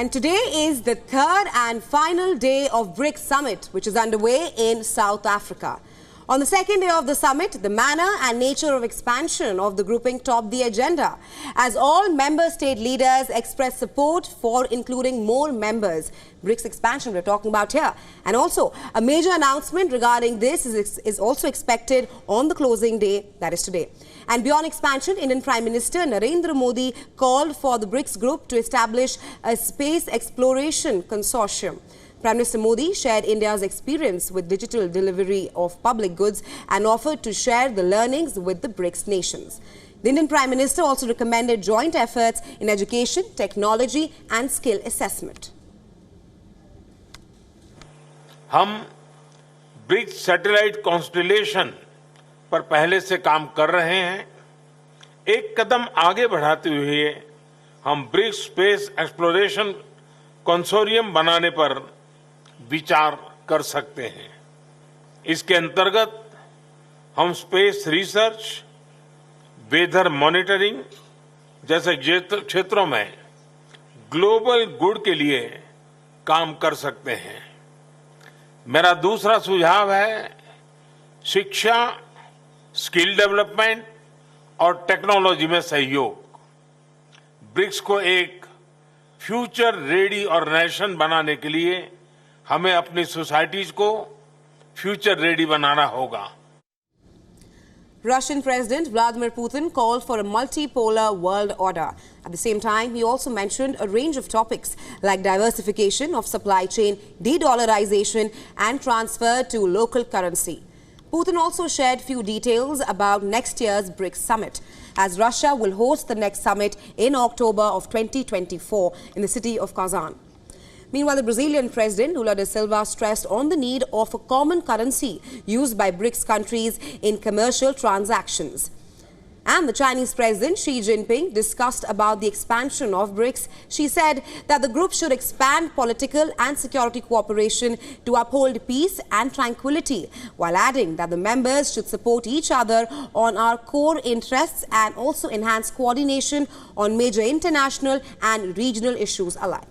And today is the third and final day of BRICS Summit, which is underway in South Africa. On the second day of the summit, the manner and nature of expansion of the grouping topped the agenda, as all member state leaders expressed support for including more members. BRICS expansion we're talking about here. And also, a major announcement regarding this is also expected on the closing day, that is today. And beyond expansion, Indian Prime Minister Narendra Modi called for the BRICS group to establish a space exploration consortium. Prime Minister Modi shared India's experience with digital delivery of public goods and offered to share the learnings with the BRICS nations. The Indian Prime Minister also recommended joint efforts in education, technology and skill assessment. हम BRICS satellite constellation पर पहले से काम कर रहे हैं। एक कदम आगे बढ़ाते हुए हम ब्रिक्स स्पेस एक्सप्लोरेशन कंसोर्टियम बनाने पर विचार कर सकते हैं। इसके अंतर्गत हम स्पेस रिसर्च, वेदर मॉनिटरिंग जैसे क्षेत्रों में ग्लोबल गुड के लिए काम कर सकते हैं। मेरा दूसरा सुझाव है शिक्षा, स्किल डेवलपमेंट और टेक्नोलॉजी में सहयोग। ब्रिक्स को एक फ्यूचर रेडी ऑर्गेनाइजेशन बनाने के लिए हमें अपनी सोसाइटीज को फ्यूचर रेडी बनाना होगा। Russian President Vladimir Putin called for a multipolar world order. At the same time, he also mentioned a range of topics like diversification of supply chain, de-dollarization and transfer to local currency. Putin also shared few details about next year's BRICS summit, as Russia will host the next summit in October of 2024 in the city of Kazan. Meanwhile, the Brazilian President Lula da Silva stressed on the need of a common currency used by BRICS countries in commercial transactions. And the Chinese President Xi Jinping discussed about the expansion of BRICS. She said that the group should expand political and security cooperation to uphold peace and tranquility, while adding that the members should support each other on our core interests and also enhance coordination on major international and regional issues alike.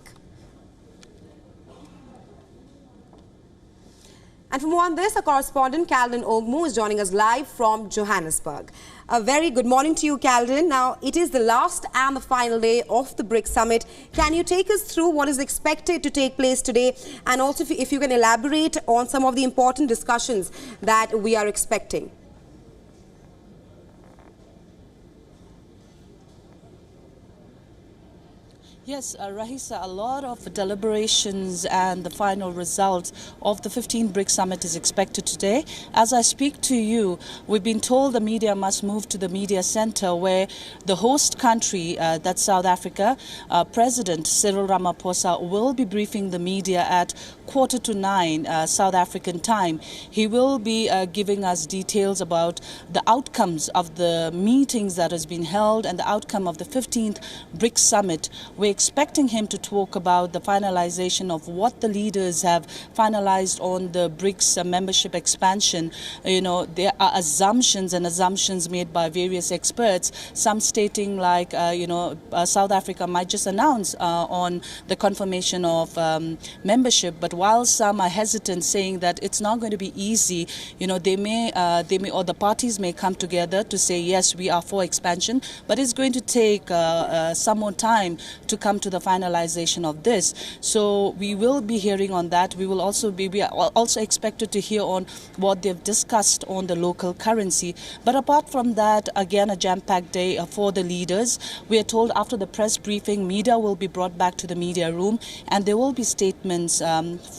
And for more on this, our correspondent Calden Ogmu is joining us live from Johannesburg. A very good morning to you, Calden. Now, it is the last and the final day of the BRICS Summit. Can you take us through what is expected to take place today? And also, if you can elaborate on some of the important discussions that we are expecting. Yes, Rahisa, a lot of deliberations and the final results of the 15th BRICS Summit is expected today. As I speak to you, we've been told the media must move to the media center where the host country, that's South Africa, President Cyril Ramaphosa will be briefing the media at 8:45 South African time. He will be giving us details about the outcomes of the meetings that has been held and the outcome of the 15th BRICS Summit. We're expecting him to talk about the finalization of what the leaders have finalized on the BRICS membership expansion. You know, there are assumptions made by various experts, some stating like, South Africa might just announce on the confirmation of membership, but while some are hesitant, saying that it's not going to be easy, they may, or the parties may come together to say, yes, we are for expansion, but it's going to take some more time to come to the finalization of this. So we will be hearing on that. We are also expected to hear on what they've discussed on the local currency. But apart from that, again, a jam-packed day for the leaders. We are told after the press briefing, media will be brought back to the media room and there will be statements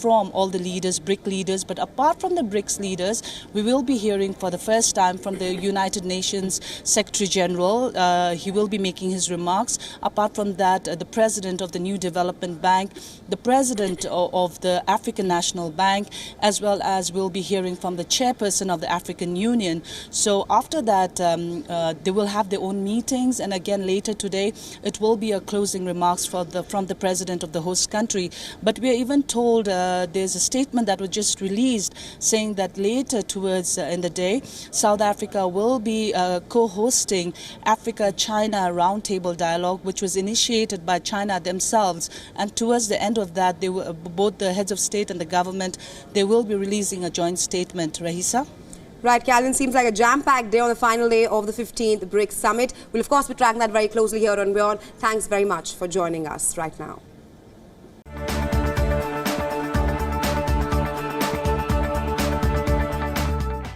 from all the leaders, BRIC leaders. But apart from the BRICS leaders, we will be hearing for the first time from the United Nations Secretary General. He will be making his remarks. Apart from that, the President of the New Development Bank, the President of the African National Bank, as well as we'll be hearing from the Chairperson of the African Union. So after that, they will have their own meetings, and again later today, it will be a closing remarks from the President of the host country. But we are even told there's a statement that was just released saying that later towards in the day, South Africa will be co-hosting Africa-China Roundtable Dialogue, which was initiated by China themselves. And towards the end of that, both the heads of state and the government, they will be releasing a joint statement. Rahisa? Right, Calvin, seems like a jam-packed day on the final day of the 15th BRICS Summit. We'll, of course, be tracking that very closely here on Beyond. Thanks very much for joining us right now.